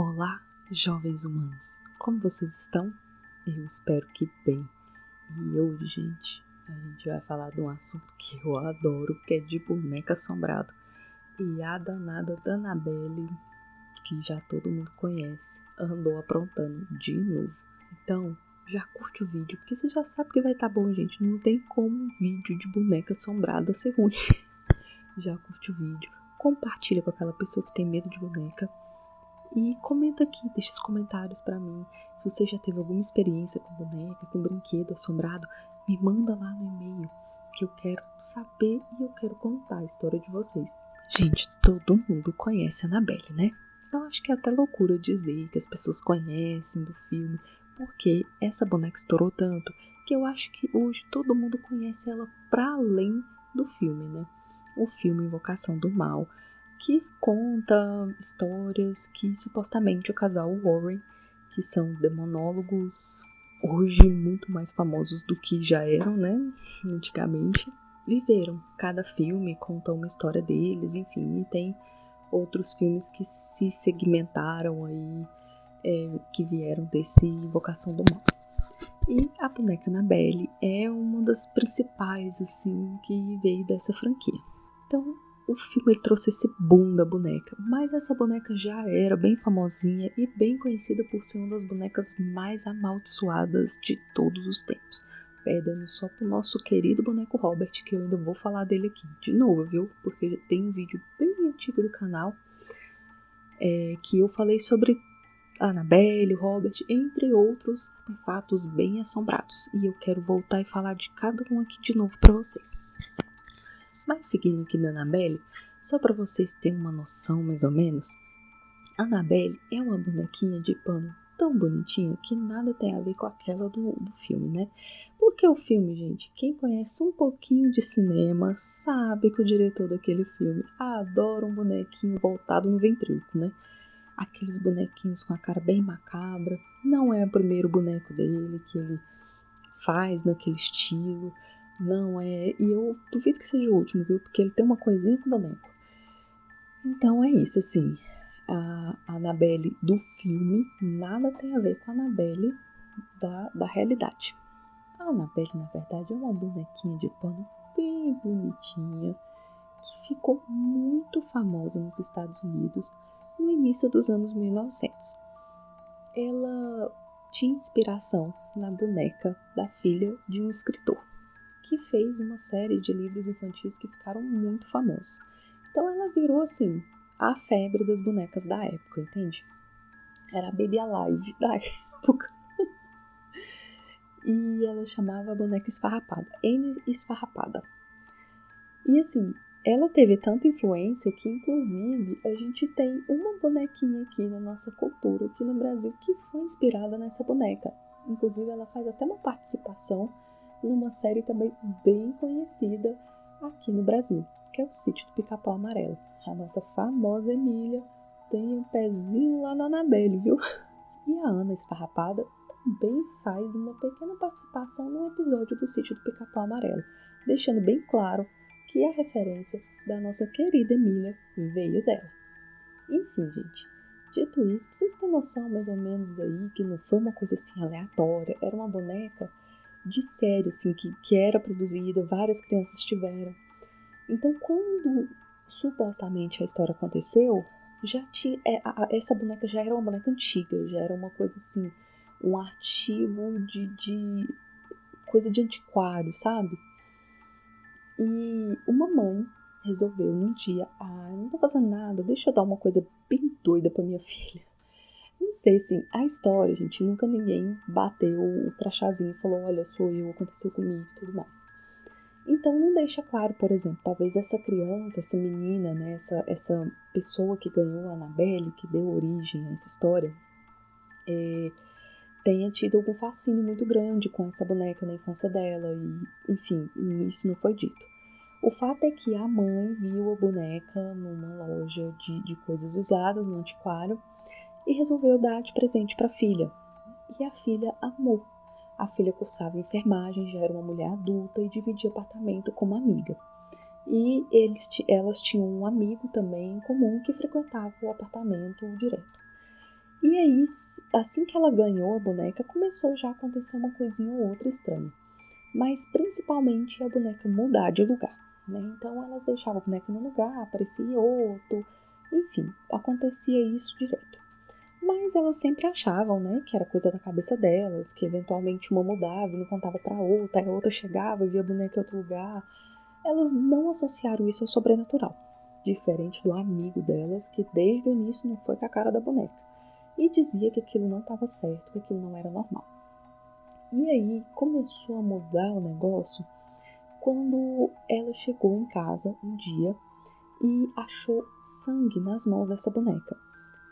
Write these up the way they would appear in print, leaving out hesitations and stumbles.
Olá, jovens humanos! Como vocês estão? Eu espero que bem. E hoje, gente, a gente vai falar de um assunto que eu adoro, que é de boneca assombrado. E a danada da Annabelle, que já todo mundo conhece, andou aprontando de novo. Então, já curte o vídeo, porque você já sabe que vai estar bom, gente. Não tem como um vídeo de boneca assombrada ser ruim. Já curte o vídeo, compartilha com aquela pessoa que tem medo de boneca. E comenta aqui, deixa os comentários pra mim. Se você já teve alguma experiência com boneca, com brinquedo assombrado, me manda lá no e-mail, que eu quero saber e eu quero contar a história de vocês. Gente, todo mundo conhece a Annabelle, né? Eu acho que é até loucura dizer que as pessoas conhecem do filme, porque essa boneca estourou tanto que eu acho que hoje todo mundo conhece ela pra além do filme, né? O filme Invocação do Mal, que conta histórias que supostamente o casal Warren, que são demonólogos hoje muito mais famosos do que já eram, né, antigamente, viveram. Cada filme conta uma história deles, enfim, e tem outros filmes que se segmentaram aí, que vieram desse Invocação do Mal. E a boneca Annabelle é uma das principais, assim, que veio dessa franquia. Então, o filme ele trouxe esse boom da boneca, mas essa boneca já era bem famosinha e bem conhecida por ser uma das bonecas mais amaldiçoadas de todos os tempos. Perdendo só pro nosso querido boneco Robert, que eu ainda vou falar dele aqui de novo, viu? Porque tem um vídeo bem antigo do canal que eu falei sobre a Annabelle, o Robert, entre outros artefatos bem assombrados. E eu quero voltar e falar de cada um aqui de novo para vocês. Mas seguindo aqui da Annabelle, só para vocês terem uma noção mais ou menos, a Annabelle é uma bonequinha de pano tão bonitinha que nada tem a ver com aquela do filme, né? Porque o filme, gente, quem conhece um pouquinho de cinema sabe que o diretor daquele filme adora um bonequinho voltado no ventríloco, né? Aqueles bonequinhos com a cara bem macabra. Não é o primeiro boneco dele que ele faz naquele estilo. Não é. E eu duvido que seja o último, viu? Porque ele tem uma coisinha com o boneco. Então é isso, assim. A Annabelle do filme nada tem a ver com a Annabelle da realidade. A Annabelle, na verdade, é uma bonequinha de pano bem bonitinha que ficou muito famosa nos Estados Unidos no início dos anos 1900. Ela tinha inspiração na boneca da filha de um escritor, que fez uma série de livros infantis que ficaram muito famosos. Então ela virou, assim, a febre das bonecas da época, entende? Era a Baby Alive da época. E ela chamava a boneca Esfarrapada, N Esfarrapada. E assim, ela teve tanta influência que, inclusive, a gente tem uma bonequinha aqui na nossa cultura, aqui no Brasil, que foi inspirada nessa boneca. Inclusive, ela faz até uma participação numa série também bem conhecida aqui no Brasil, que é o Sítio do Pica-Pau Amarelo. A nossa famosa Emília tem um pezinho lá na Annabelle, viu? E a Ana Esfarrapada também faz uma pequena participação no episódio do Sítio do Pica-Pau Amarelo, deixando bem claro que a referência da nossa querida Emília veio dela. Enfim, gente, dito isso, pra vocês terem noção mais ou menos aí que não foi uma coisa assim aleatória, era uma boneca de série, assim, que era produzida, várias crianças tiveram. Então, quando supostamente a história aconteceu, já tinha, essa boneca já era uma boneca antiga, já era uma coisa assim, um artigo de coisa de antiquário, sabe? E uma mãe resolveu num dia, eu não tô fazendo nada, deixa eu dar uma coisa bem doida pra minha filha. Não sei, assim, a história, gente, nunca ninguém bateu o crachazinho e falou, olha, sou eu, aconteceu comigo e tudo mais. Então não deixa claro, por exemplo, talvez essa criança, essa menina, né, essa pessoa que ganhou a Annabelle, que deu origem a essa história, tenha tido algum fascínio muito grande com essa boneca na infância dela e, enfim, isso não foi dito. O fato é que a mãe viu a boneca numa loja de coisas usadas, no antiquário, e resolveu dar de presente para a filha. E a filha amou. A filha cursava enfermagem, já era uma mulher adulta e dividia apartamento com uma amiga. E elas tinham um amigo também em comum que frequentava o apartamento direto. E aí, assim que ela ganhou a boneca, começou já a acontecer uma coisinha ou outra estranha. Mas principalmente a boneca mudar de lugar, né? Então elas deixavam a boneca num lugar, aparecia outro, enfim, acontecia isso direto. Mas elas sempre achavam, né, que era coisa da cabeça delas, que eventualmente uma mudava e não contava pra outra, aí a outra chegava e via a boneca em outro lugar. Elas não associaram isso ao sobrenatural, diferente do amigo delas, que desde o início não foi com a cara da boneca, e dizia que aquilo não estava certo, que aquilo não era normal. E aí começou a mudar o negócio quando ela chegou em casa um dia e achou sangue nas mãos dessa boneca,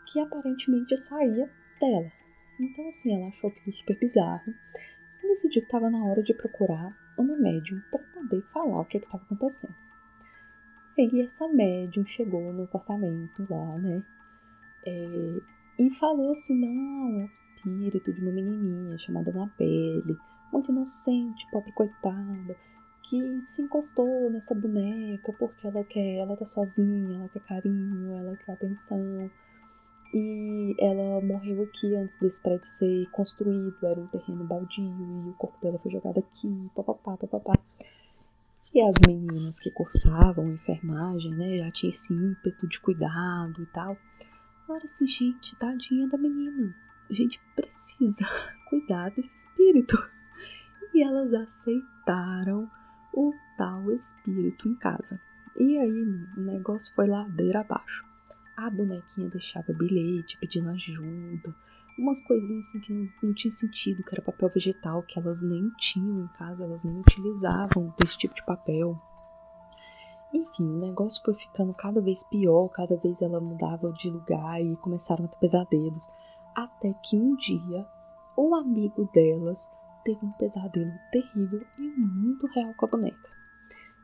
que aparentemente saía dela. Então, assim, ela achou aquilo super bizarro e decidiu que estava na hora de procurar uma médium para poder falar o que estava acontecendo. E aí, essa médium chegou no apartamento lá, né? E falou assim: não, é o espírito de uma menininha chamada Anabelle, muito inocente, pobre coitada, que se encostou nessa boneca porque ela tá sozinha, ela quer carinho, ela quer atenção. E ela morreu aqui antes desse prédio ser construído, era um terreno baldio e o corpo dela foi jogado aqui, papapá, papapá. E as meninas que cursavam enfermagem, né, já tinham esse ímpeto de cuidado e tal. Falaram assim, gente, tadinha da menina, a gente precisa cuidar desse espírito. E elas aceitaram o tal espírito em casa. E aí o negócio foi ladeira abaixo. A bonequinha deixava bilhete pedindo ajuda, umas coisinhas assim que não tinha sentido, que era papel vegetal, que elas nem tinham em casa, elas nem utilizavam desse tipo de papel. Enfim, o negócio foi ficando cada vez pior, cada vez ela mudava de lugar e começaram a ter pesadelos. Até que um dia, o amigo delas teve um pesadelo terrível e muito real com a boneca.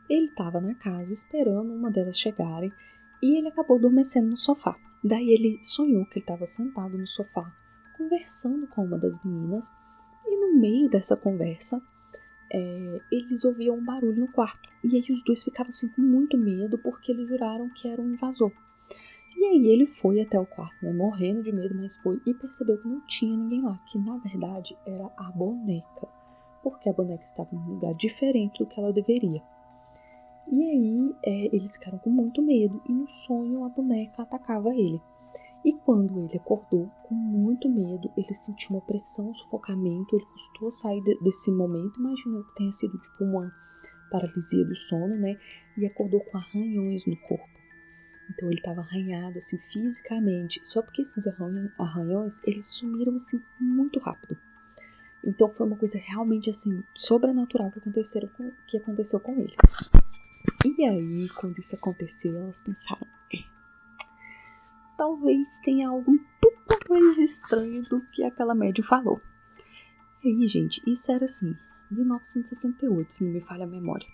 Ele estava na casa esperando uma delas chegarem e ele acabou adormecendo no sofá. Daí ele sonhou que ele estava sentado no sofá, conversando com uma das meninas, e no meio dessa conversa, eles ouviam um barulho no quarto. E aí os dois ficavam assim com muito medo porque eles juraram que era um invasor. E aí ele foi até o quarto, né, morrendo de medo, mas foi e percebeu que não tinha ninguém lá, que na verdade era a boneca, porque a boneca estava em um lugar diferente do que ela deveria. E aí eles ficaram com muito medo e no sonho a boneca atacava ele. E quando ele acordou com muito medo, ele sentiu uma pressão, um sufocamento, ele custou sair desse momento, imaginou que tenha sido tipo uma paralisia do sono, né? E acordou com arranhões no corpo. Então ele estava arranhado assim fisicamente, só porque esses arranhões eles sumiram assim muito rápido. Então foi uma coisa realmente assim sobrenatural que aconteceu com ele. E aí, quando isso aconteceu, elas pensaram, talvez tenha algo um pouco mais estranho do que aquela médium falou. E aí, gente, isso era assim, 1968, se não me falha a memória.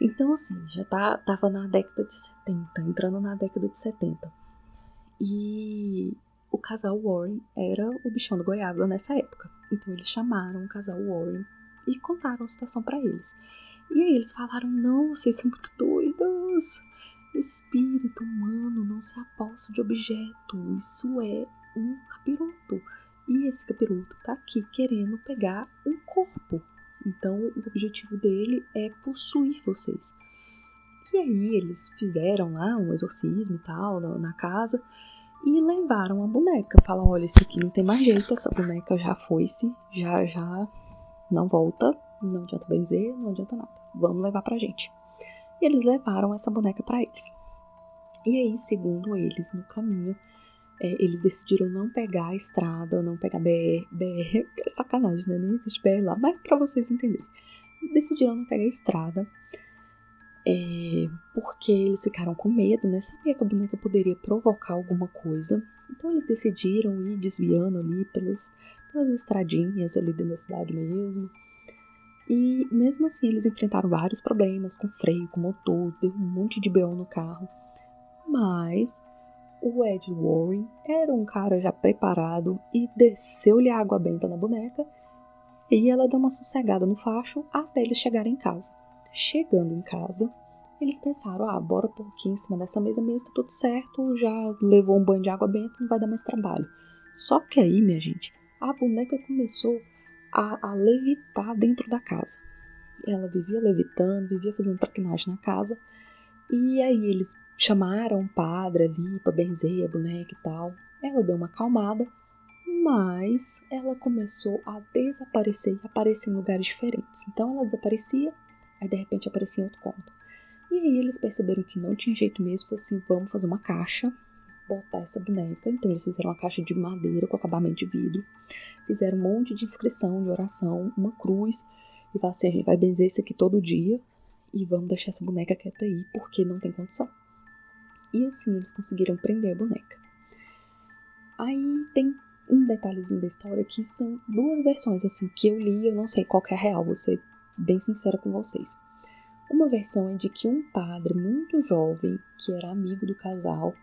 Então, assim, já tava na década de 70, entrando na década de 70. E o casal Warren era o bichão do goiaba nessa época. Então, eles chamaram o casal Warren e contaram a situação pra eles. E aí eles falaram, não, vocês são muito doidos. Espírito humano não se aposta de objeto. Isso é um capiroto. E esse capiroto tá aqui querendo pegar um corpo. Então o objetivo dele é possuir vocês. E aí eles fizeram lá um exorcismo e tal na casa e levaram a boneca. Falaram, olha, esse aqui não tem mais jeito, essa boneca já foi-se, já não volta, não adianta benzer, não adianta nada. Vamos levar pra gente. E eles levaram essa boneca pra eles. E aí, segundo eles, no caminho, eles decidiram não pegar a estrada, não pegar BR, é sacanagem, né? Nem existe BR lá, mas pra vocês entenderem. Decidiram não pegar a estrada, porque eles ficaram com medo, né? Sabia que a boneca poderia provocar alguma coisa. Então eles decidiram ir desviando ali pelas estradinhas ali dentro da cidade mesmo. E mesmo assim eles enfrentaram vários problemas com freio, com motor, deu um monte de BO no carro. Mas o Ed Warren era um cara já preparado e desceu-lhe a água benta na boneca e ela deu uma sossegada no facho até eles chegarem em casa. Chegando em casa, eles pensaram, bora pôr aqui em cima dessa mesa mesmo, tá tudo certo, já levou um banho de água benta, não vai dar mais trabalho. Só que aí, minha gente, a boneca começou a levitar dentro da casa. Ela vivia levitando, vivia fazendo traquinagem na casa. E aí eles chamaram um padre ali pra benzer a boneca e tal. Ela deu uma acalmada, mas ela começou a desaparecer e aparecer em lugares diferentes. Então ela desaparecia, aí de repente aparecia em outro cômodo. E aí eles perceberam que não tinha jeito mesmo, falaram assim, vamos fazer uma caixa, botar essa boneca. Então eles fizeram uma caixa de madeira com acabamento de vidro, fizeram um monte de inscrição, de oração, uma cruz, e falaram assim, a gente vai benzer isso aqui todo dia, e vamos deixar essa boneca quieta aí, porque não tem condição. E assim eles conseguiram prender a boneca. Aí tem um detalhezinho da história que são duas versões, assim, que eu li, eu não sei qual que é a real, vou ser bem sincera com vocês. Uma versão é de que um padre muito jovem, que era amigo do casal,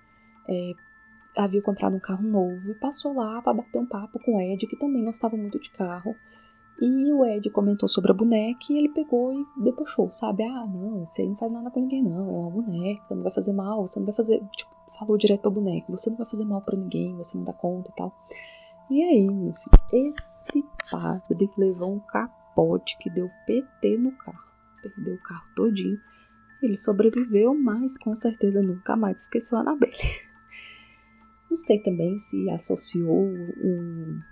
havia comprado um carro novo e passou lá para bater um papo com o Ed, que também gostava muito de carro. E o Ed comentou sobre a boneca e ele pegou e debochou, sabe? Não, isso aí não faz nada com ninguém não, é uma boneca, não vai fazer mal, você não vai fazer... Tipo, falou direto pra boneca, você não vai fazer mal pra ninguém, você não dá conta e tal. E aí, meu filho, esse padre levou um capote que deu PT no carro, perdeu o carro todinho. Ele sobreviveu, mas com certeza nunca mais esqueceu a Annabelle. Não sei também se associou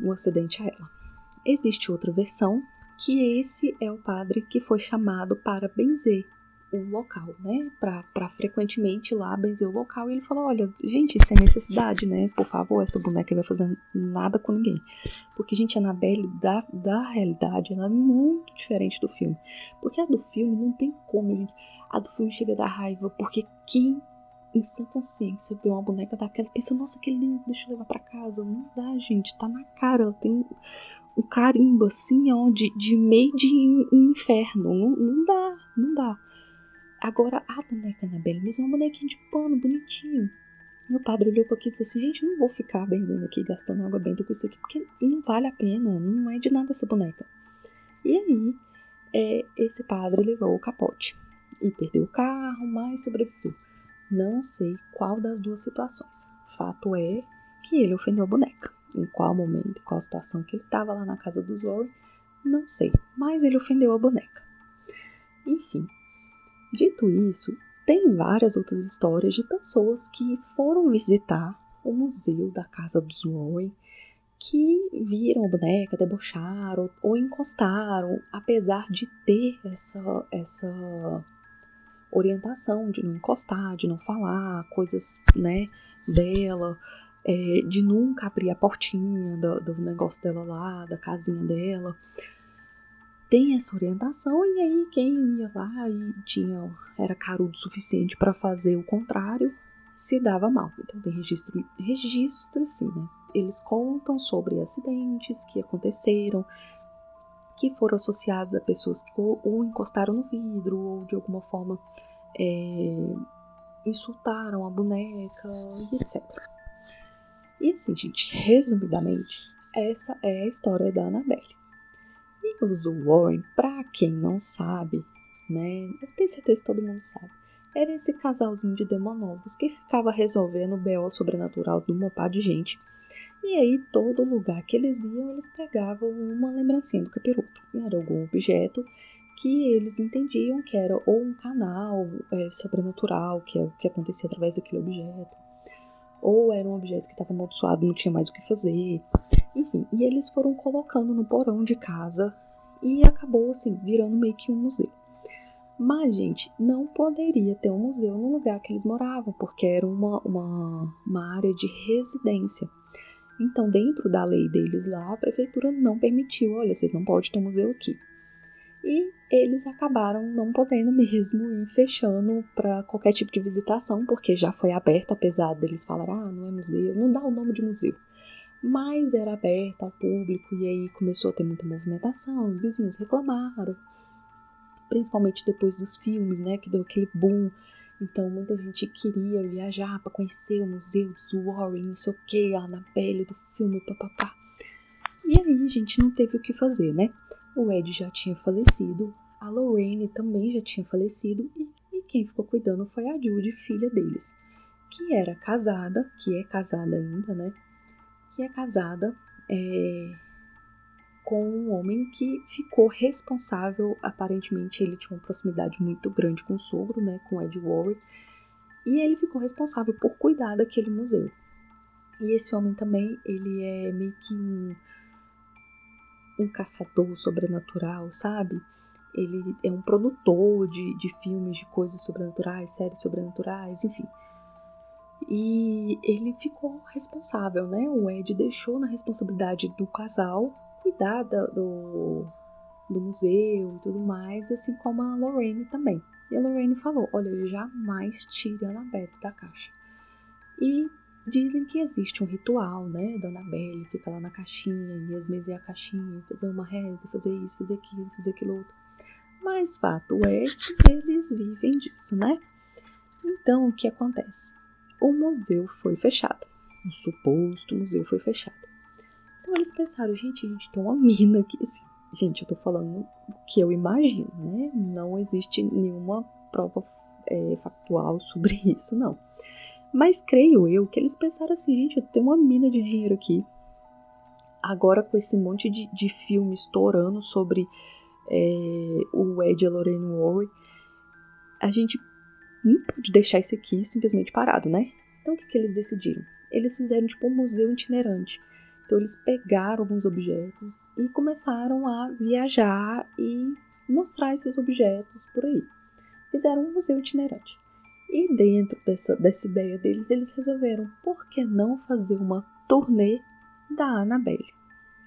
um acidente a ela. Existe outra versão, que esse é o padre que foi chamado para benzer o local, né? Para frequentemente lá benzer o local. E ele falou, olha, gente, isso é necessidade, né? Por favor, essa boneca não vai fazer nada com ninguém. Porque, gente, a Annabelle, da realidade, ela é muito diferente do filme. Porque a do filme não tem como, gente. A do filme chega a dar raiva, porque quem em sã consciência vê uma boneca daquela e pensa, nossa, que lindo, deixa eu levar pra casa. Não dá, gente, tá na cara, ela tem um carimbo assim, ó, de made in inferno. Não dá. Agora, a boneca Annabelle mesmo é uma bonequinha de pano, bonitinho. E o padre olhou para aqui e falou assim, gente, não vou ficar benzendo aqui, gastando água benta com isso aqui, porque não vale a pena, não é de nada essa boneca. E aí, esse padre levou o capote e perdeu o carro, mas sobreviveu. Não sei qual das duas situações. Fato é que ele ofendeu a boneca. Em qual momento, em qual situação que ele estava lá na casa dos Warren, não sei. Mas ele ofendeu a boneca. Enfim, dito isso, tem várias outras histórias de pessoas que foram visitar o museu da casa dos Warren, que viram a boneca, debocharam ou encostaram, apesar de ter essa orientação de não encostar, de não falar coisas, né, dela, de nunca abrir a portinha do negócio dela lá, da casinha dela. Tem essa orientação e aí quem ia lá e era carudo o suficiente para fazer o contrário, se dava mal. Então tem registro sim, né? Eles contam sobre acidentes que aconteceram, que foram associados a pessoas que ou encostaram no vidro ou de alguma forma insultaram a boneca e etc. E assim, gente, resumidamente, essa é a história da Annabelle. E os Warren, pra quem não sabe, né, eu tenho certeza que todo mundo sabe, era esse casalzinho de demonólogos que ficava resolvendo o B.O. sobrenatural de uma par de gente. E aí, todo lugar que eles iam, eles pegavam uma lembrancinha do capiroto. Era algum objeto que eles entendiam que era ou um canal sobrenatural, que é o que acontecia através daquele objeto, ou era um objeto que estava amaldiçoado, não tinha mais o que fazer. Enfim, e eles foram colocando no porão de casa e acabou assim, virando meio que um museu. Mas, gente, não poderia ter um museu no lugar que eles moravam, porque era uma área de residência. Então, dentro da lei deles lá, a prefeitura não permitiu, olha, vocês não podem ter um museu aqui. E eles acabaram não podendo mesmo ir fechando para qualquer tipo de visitação, porque já foi aberto, apesar deles falarem, não é museu, não dá o nome de museu. Mas era aberto ao público e aí começou a ter muita movimentação, os vizinhos reclamaram, principalmente depois dos filmes, né, que deu aquele boom. Então muita gente queria viajar para conhecer o museu dos Warren, não sei o que, a Annabelle do filme, papapá. E aí a gente não teve o que fazer, né? O Ed já tinha falecido, a Lorraine também já tinha falecido e quem ficou cuidando foi a Judy, filha deles, que é casada ainda, né? Que é casada com um homem que ficou responsável, aparentemente ele tinha uma proximidade muito grande com o sogro, né? Com Ed Warren, e ele ficou responsável por cuidar daquele museu. E esse homem também, ele é meio que um caçador sobrenatural, sabe? Ele é um produtor de filmes, de coisas sobrenaturais, séries sobrenaturais, enfim. E ele ficou responsável, né? O Ed deixou na responsabilidade do casal cuidar do museu e tudo mais, assim como a Lorraine também. E a Lorraine falou, olha, jamais tire a Annabelle da caixa. E dizem que existe um ritual, né, da Annabelle, fica lá na caixinha, e esmezer a caixinha, fazer uma reza, fazer isso, fazer aquilo, fazer aquilo outro. Mas fato é que eles vivem disso, né? Então, o que acontece? O museu foi fechado. O suposto museu foi fechado. Então, eles pensaram, gente, a gente tem uma mina aqui, assim. Gente, eu tô falando o que eu imagino, né? Não existe nenhuma prova factual sobre isso, não. Mas creio eu que eles pensaram assim, gente, eu tenho uma mina de dinheiro aqui. Agora com esse monte de filme estourando sobre o Ed e a Lorraine Warren, a gente não pode deixar isso aqui simplesmente parado, né? Então o que eles decidiram? Eles fizeram tipo um museu itinerante. Então eles pegaram alguns objetos e começaram a viajar e mostrar esses objetos por aí. Fizeram um museu itinerante. E dentro dessa ideia deles, eles resolveram, por que não fazer uma turnê da Annabelle?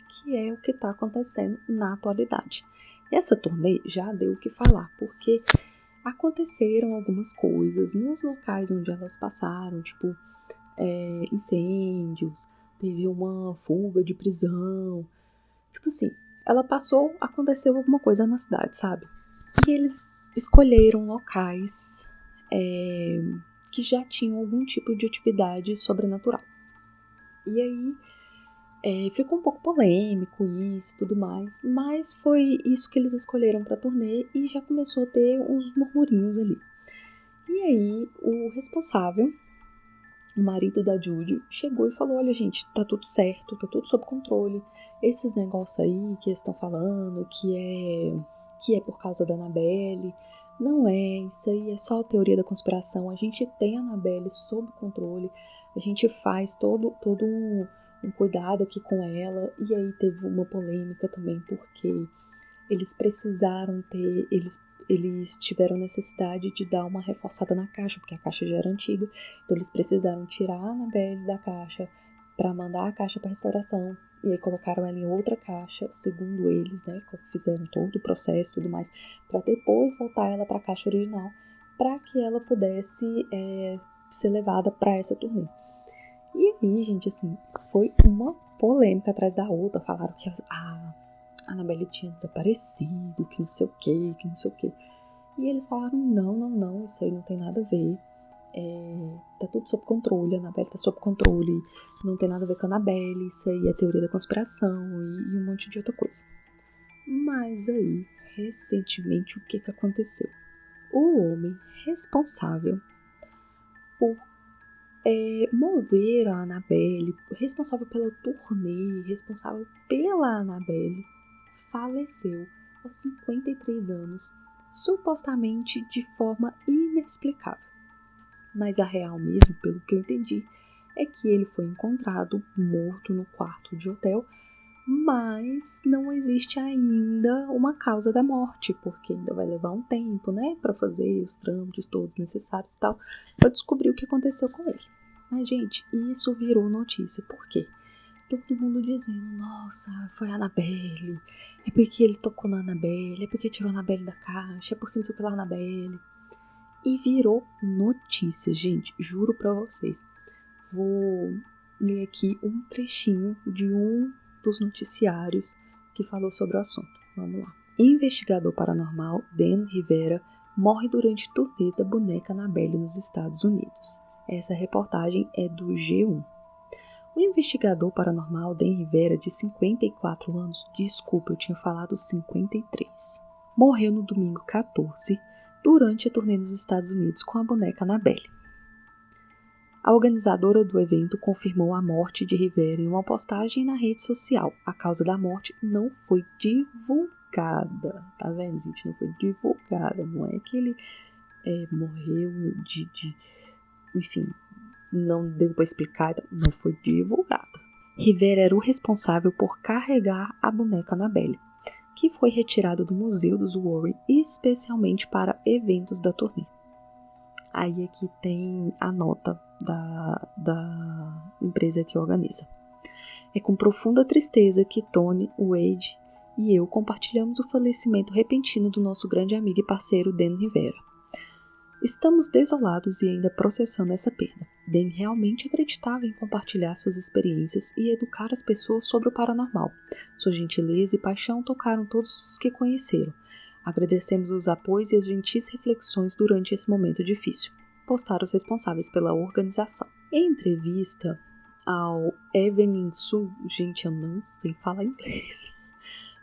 Que é o que está acontecendo na atualidade. Essa turnê já deu o que falar, porque aconteceram algumas coisas nos locais onde elas passaram, tipo incêndios, teve uma fuga de prisão. Tipo assim, ela passou, aconteceu alguma coisa na cidade, sabe? E eles escolheram locais que já tinham algum tipo de atividade sobrenatural. E aí ficou um pouco polêmico isso e tudo mais, mas foi isso que eles escolheram para a turnê e já começou a ter uns murmurinhos ali. E aí o responsável, o marido da Judy, chegou e falou, olha gente, tá tudo certo, tá tudo sob controle, esses negócios aí que eles estão falando, que é por causa da Annabelle, não é, isso aí é só a teoria da conspiração, a gente tem a Annabelle sob controle, a gente faz todo um cuidado aqui com ela, e aí teve uma polêmica também, porque eles precisaram eles tiveram necessidade de dar uma reforçada na caixa, porque a caixa já era antiga, então eles precisaram tirar a Annabelle da caixa para mandar a caixa para restauração, e aí colocaram ela em outra caixa, segundo eles, né, fizeram todo o processo e tudo mais, para depois voltar ela para a caixa original, para que ela pudesse ser levada para essa turnê. E aí, gente, assim, foi uma polêmica atrás da outra, falaram que a Annabelle tinha desaparecido, que não sei o que. E eles falaram, não, isso aí não tem nada a ver. Tá tudo sob controle, a Annabelle tá sob controle, não tem nada a ver com a Annabelle, isso aí é teoria da conspiração e um monte de outra coisa. Mas aí, recentemente, o que aconteceu? O homem responsável por mover a Annabelle, responsável pela turnê, responsável pela Annabelle, faleceu aos 53 anos, supostamente de forma inexplicável. Mas a real mesmo, pelo que eu entendi, é que ele foi encontrado morto no quarto de hotel, mas não existe ainda uma causa da morte, porque ainda vai levar um tempo, né, para fazer os trâmites todos necessários e tal, para descobrir o que aconteceu com ele. Mas, gente, isso virou notícia. Por quê? Todo mundo dizendo, nossa, foi a Annabelle, é porque ele tocou na Annabelle, é porque tirou a Annabelle da caixa, é porque não sei o que lá, Annabelle. E virou notícia, gente, juro pra vocês. Vou ler aqui um trechinho de um dos noticiários que falou sobre o assunto. Vamos lá. Investigador paranormal Dan Rivera morre durante turnê da boneca Annabelle nos Estados Unidos. Essa reportagem é do G1. O investigador paranormal Dan Rivera, de 54 anos, desculpa, eu tinha falado 53, morreu no domingo 14, durante a turnê nos Estados Unidos com a boneca Annabelle. A organizadora do evento confirmou a morte de Rivera em uma postagem na rede social. A causa da morte não foi divulgada. Tá vendo, gente? Não foi divulgada. Não é que ele morreu enfim, não deu para explicar. Não foi divulgada. Rivera era o responsável por carregar a boneca Annabelle, que foi retirada do Museu dos Warren especialmente para eventos da turnê. Aí aqui tem a nota da empresa que organiza. É com profunda tristeza que Tony, Wade e eu compartilhamos o falecimento repentino do nosso grande amigo e parceiro Dan Rivera. Estamos desolados e ainda processando essa perda. Dan realmente acreditava em compartilhar suas experiências e educar as pessoas sobre o paranormal. Sua gentileza e paixão tocaram todos os que conheceram. Agradecemos os apoios e as gentis reflexões durante esse momento difícil. Postaram os responsáveis pela organização. Em entrevista ao Evening Sul, gente, eu não sei falar inglês,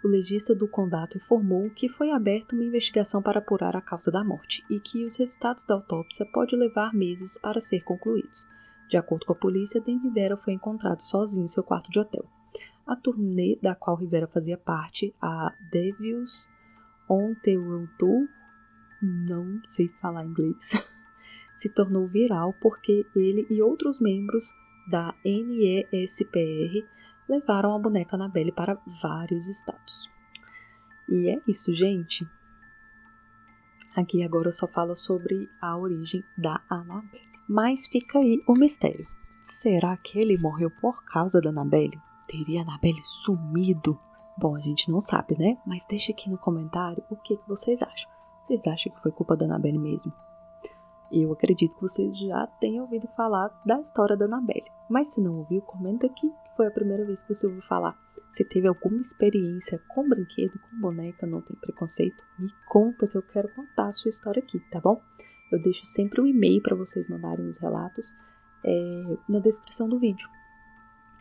o legista do condado informou que foi aberta uma investigação para apurar a causa da morte e que os resultados da autópsia podem levar meses para ser concluídos. De acordo com a polícia, Dan Rivera foi encontrado sozinho em seu quarto de hotel. A turnê da qual Rivera fazia parte, a Devils on the Road Tour, não sei falar inglês, se tornou viral porque ele e outros membros da NESPR levaram a boneca Annabelle para vários estados. E é isso, gente. Aqui agora só fala sobre a origem da Annabelle. Mas fica aí o mistério. Será que ele morreu por causa da Annabelle? Teria a Annabelle sumido? Bom, a gente não sabe, né? Mas deixa aqui no comentário o que vocês acham. Vocês acham que foi culpa da Annabelle mesmo? Eu acredito que vocês já tenham ouvido falar da história da Annabelle. Mas se não ouviu, comenta aqui que foi a primeira vez que você ouviu falar. Se teve alguma experiência com brinquedo, com boneca, não tem preconceito, me conta que eu quero contar a sua história aqui, tá bom? Eu deixo sempre um e-mail para vocês mandarem os relatos na descrição do vídeo.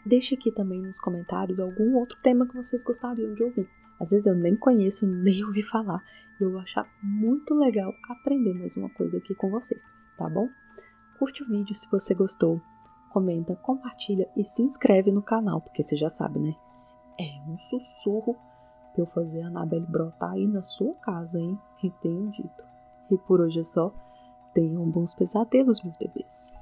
Deixe aqui também nos comentários algum outro tema que vocês gostariam de ouvir. Às vezes eu nem conheço, nem ouvi falar. E eu vou achar muito legal aprender mais uma coisa aqui com vocês, tá bom? Curte o vídeo se você gostou, comenta, compartilha e se inscreve no canal, porque você já sabe, né? É um sussurro pra eu fazer a Annabelle brotar aí na sua casa, hein? E tenho dito. E por hoje é só. Tenham bons pesadelos, meus bebês.